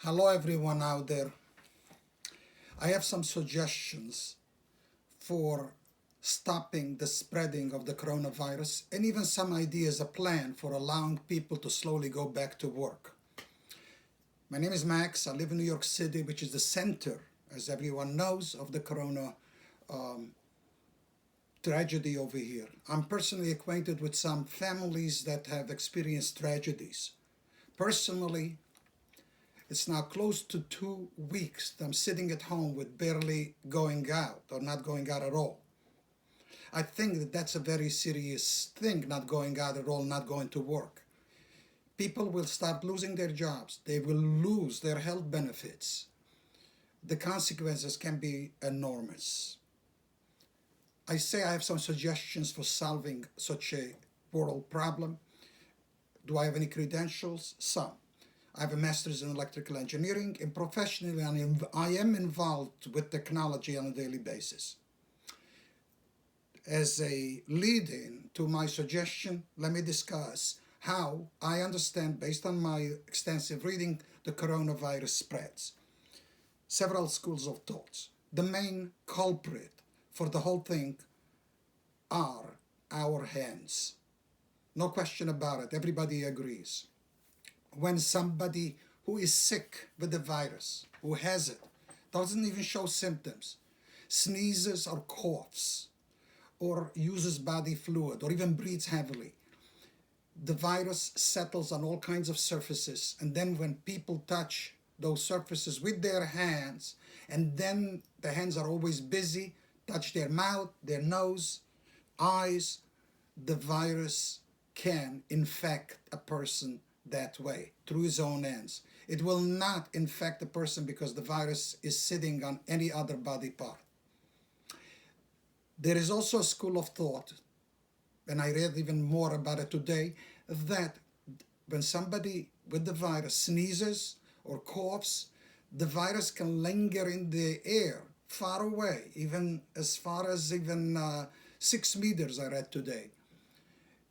Hello, everyone out there. I have some suggestions for stopping the spreading of the coronavirus and even some ideas, a plan for allowing people to slowly go back to work. My name is Max. I live in New York City, which is the center, as everyone knows, of the corona tragedy over here. I'm personally acquainted with some families that have experienced tragedies. Personally, it's now close to 2 weeks that I'm sitting at home with barely going out or not going out at all. I think that that's a very serious thing, not going out at all, not going to work. People will start losing their jobs. They will lose their health benefits. The consequences can be enormous. I say I have some suggestions for solving such a world problem. Do I have any credentials? Some. I have a master's in electrical engineering, and professionally I am involved with technology on a daily basis. As a lead-in to my suggestion, let me discuss how I understand, based on my extensive reading, the coronavirus spreads. Several schools of thought. The main culprit for the whole thing are our hands. No question about it. Everybody agrees. When somebody who is sick with the virus, who has it, doesn't even show symptoms, sneezes or coughs, or uses body fluid, or even breathes heavily, the virus settles on all kinds of surfaces. And then when people touch those surfaces with their hands, and then the hands are always busy, touch their mouth, their nose, eyes, the virus can infect a person that way, through his own hands. It will not infect the person because the virus is sitting on any other body part. There is also a school of thought, and I read even more about it today, that when somebody with the virus sneezes or coughs, the virus can linger in the air far away, even as far as 6 meters, I read today,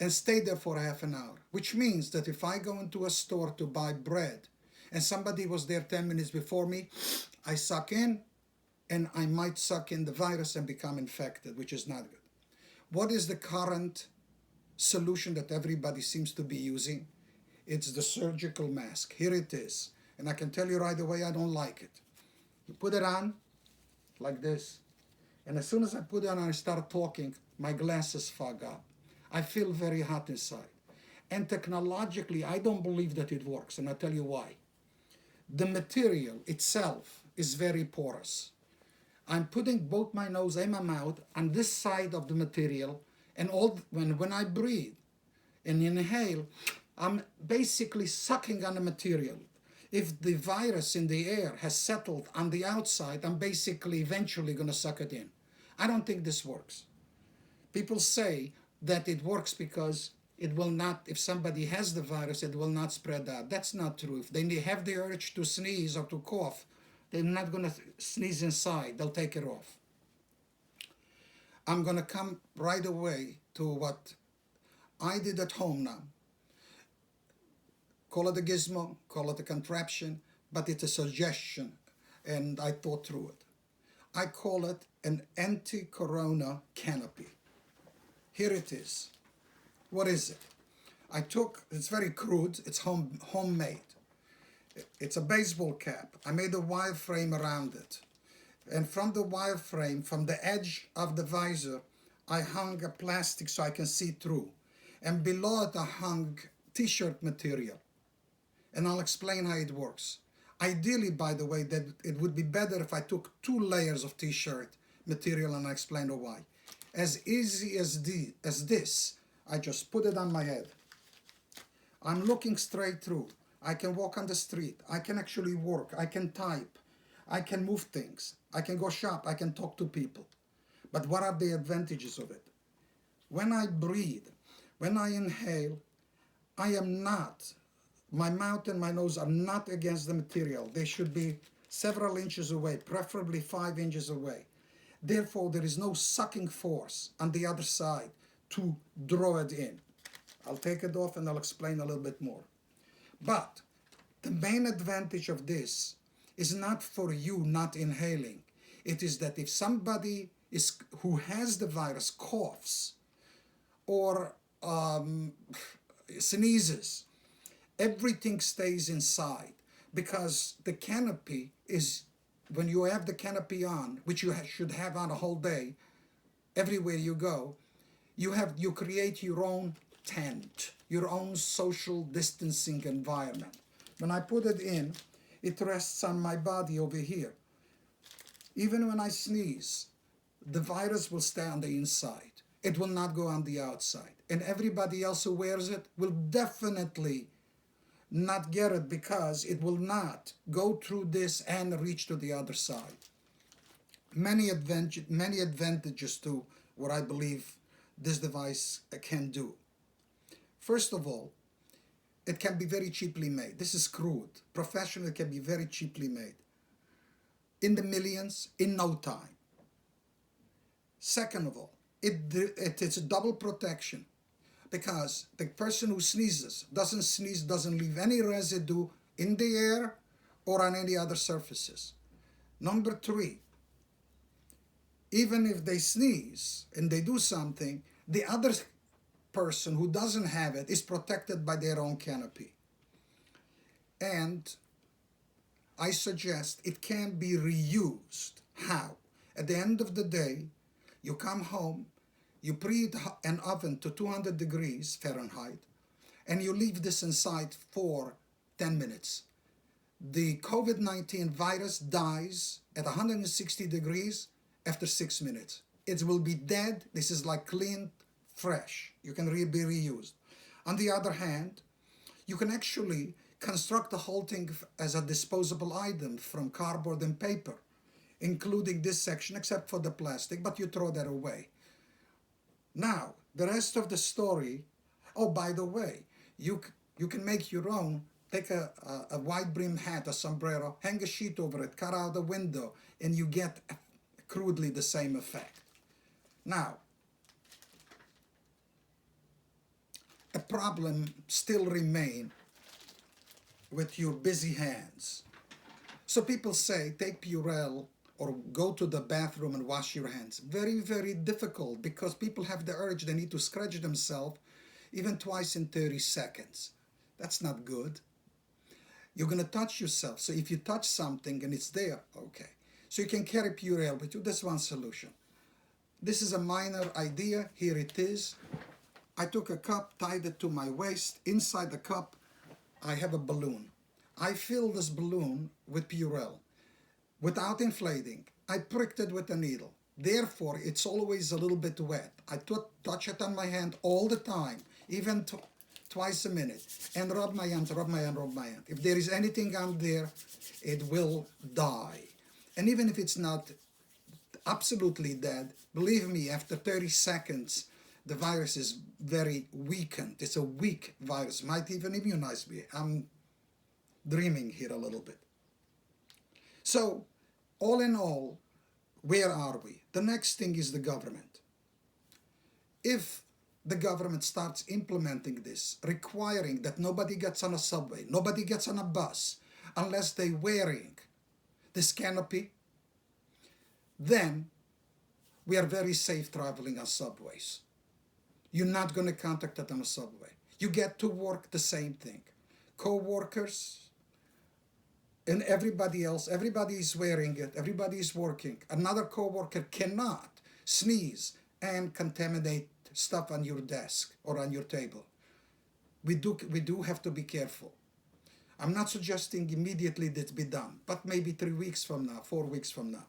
and stay there for half an hour, which means that if I go into a store to buy bread and somebody was there 10 minutes before me, I suck in and I might suck in the virus and become infected, which is not good. What is the current solution that everybody seems to be using? It's the surgical mask. Here it is. And I can tell you right away, I don't like it. You put it on like this, and as soon as I put it on and I start talking, my glasses fog up. I feel very hot inside. And technologically, I don't believe that it works, and I'll tell you why. The material itself is very porous. I'm putting both my nose and my mouth on this side of the material, and when I breathe and inhale, I'm basically sucking on the material. If the virus in the air has settled on the outside, I'm basically eventually going to suck it in. I don't think this works. People say that it works because it will not, if somebody has the virus, it will not spread out. That's not true. If they have the urge to sneeze or to cough, they're not going to sneeze inside. They'll take it off. I'm going to come right away to what I did at home now. Call it a gizmo, call it a contraption, but it's a suggestion, and I thought through it. I call it an anti-corona canopy. Here it is. What is it? It's very crude, it's homemade. It's a baseball cap. I made a wire frame around it. And from the wire frame, from the edge of the visor, I hung a plastic so I can see through. And below it, I hung t-shirt material. And I'll explain how it works. Ideally, by the way, that it would be better if I took 2 layers of t-shirt material, and I explain why. As easy as this, I just put it on my head. I'm looking straight through. I can walk on the street. I can actually work. I can type. I can move things. I can go shop. I can talk to people. But what are the advantages of it? When I breathe, when I inhale, my mouth and my nose are not against the material. They should be several inches away, preferably 5 inches away. Therefore, there is no sucking force on the other side to draw it in. I'll take it off and I'll explain a little bit more. But The main advantage of this is not for you not inhaling. It is that if somebody who has the virus coughs or sneezes, everything stays inside, because the canopy is, when you have the canopy on, which you should have on a whole day, everywhere you go, you create your own tent, your own social distancing environment. When I put it in, it rests on my body over here. Even when I sneeze, the virus will stay on the inside. It will not go on the outside. And everybody else who wears it will definitely not get it, because it will not go through this and reach to the other side. Many advantages to what I believe this device can do. First of all, it can be very cheaply made. This is crude. Professional, it can be very cheaply made. In the millions, in no time. Second of all, it's a double protection, because the person who sneezes doesn't leave any residue in the air or on any other surfaces. Number three, even if they sneeze and they do something, the other person who doesn't have it is protected by their own canopy. And I suggest it can be reused. How? At the end of the day, you come home, you preheat an oven to 200 degrees Fahrenheit, and you leave this inside for 10 minutes. The COVID-19 virus dies at 160 degrees after 6 minutes. It will be dead. This is like clean, fresh. You can be reused. On the other hand, you can actually construct the whole thing as a disposable item from cardboard and paper, including this section, except for the plastic, but you throw that away. Now, the rest of the story, oh, by the way, you can make your own. Take a wide brim hat, a sombrero, hang a sheet over it, cut out a window, and you get crudely the same effect. Now, a problem still remains with your busy hands. So people say, take Purell or go to the bathroom and wash your hands. Very, very difficult, because people have the urge, they need to scratch themselves even twice in 30 seconds. That's not good. You're going to touch yourself. So if you touch something and it's there, okay. So you can carry Purell with you. That's one solution. This is a minor idea. Here it is. I took a cup, tied it to my waist. Inside the cup, I have a balloon. I fill this balloon with Purell without inflating. I pricked it with a needle. Therefore, it's always a little bit wet. I touch it on my hand all the time, even twice a minute, and rub my hand, rub my hand, rub my hand. If there is anything on there, it will die. And even if it's not absolutely dead, believe me, after 30 seconds, the virus is very weakened. It's a weak virus, might even immunize me. I'm dreaming here a little bit. So, all in all, where are we? The next thing is the government. If the government starts implementing this, requiring that nobody gets on a subway, nobody gets on a bus, unless they're wearing this canopy, then we are very safe traveling on subways. You're not going to contact it on a subway. You get to work, the same thing. Co-workers and everybody else, everybody is wearing it, everybody is working. Another co-worker cannot sneeze and contaminate stuff on your desk or on your table. We do have to be careful. I'm not suggesting immediately that be done, but maybe 3 weeks from now, 4 weeks from now.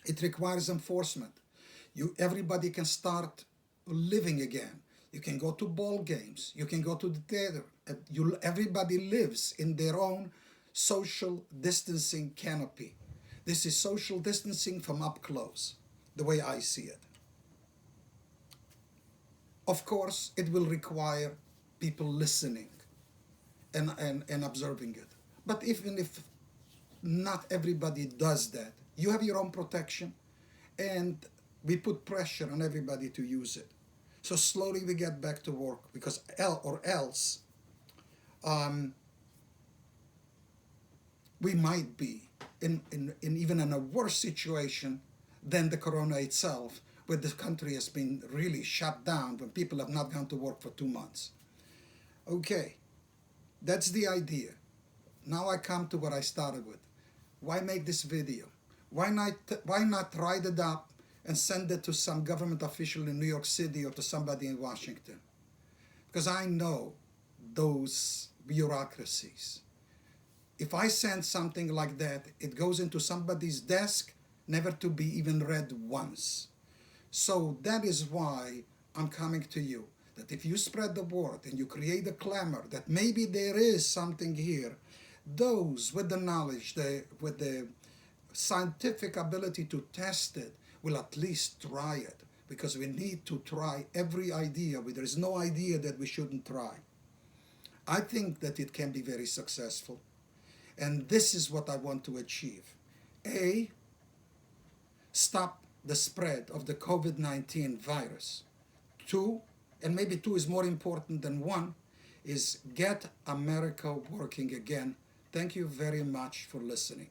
It requires enforcement. Everybody can start living again. You can go to ball games. You can go to the theater. Everybody lives in their own social distancing canopy. This is social distancing from up close, the way I see it. Of course, it will require people listening and observing it. But even if not everybody does that, you have your own protection, and we put pressure on everybody to use it. So slowly we get back to work, because else we might be in even in a worse situation than the corona itself, where the country has been really shut down when people have not gone to work for 2 months. Okay, that's the idea. Now I come to what I started with. Why make this video? Why not write it up and send it to some government official in New York City or to somebody in Washington? Because I know those bureaucracies. If I send something like that, it goes into somebody's desk, never to be even read once. So that is why I'm coming to you, that if you spread the word and you create a clamor that maybe there is something here, those with the knowledge, with the scientific ability to test it, will at least try it, because we need to try every idea. There is no idea that we shouldn't try. I think that it can be very successful. And this is what I want to achieve. A, stop the spread of the COVID-19 virus. Two, and maybe two is more important than one, is get America working again. Thank you very much for listening.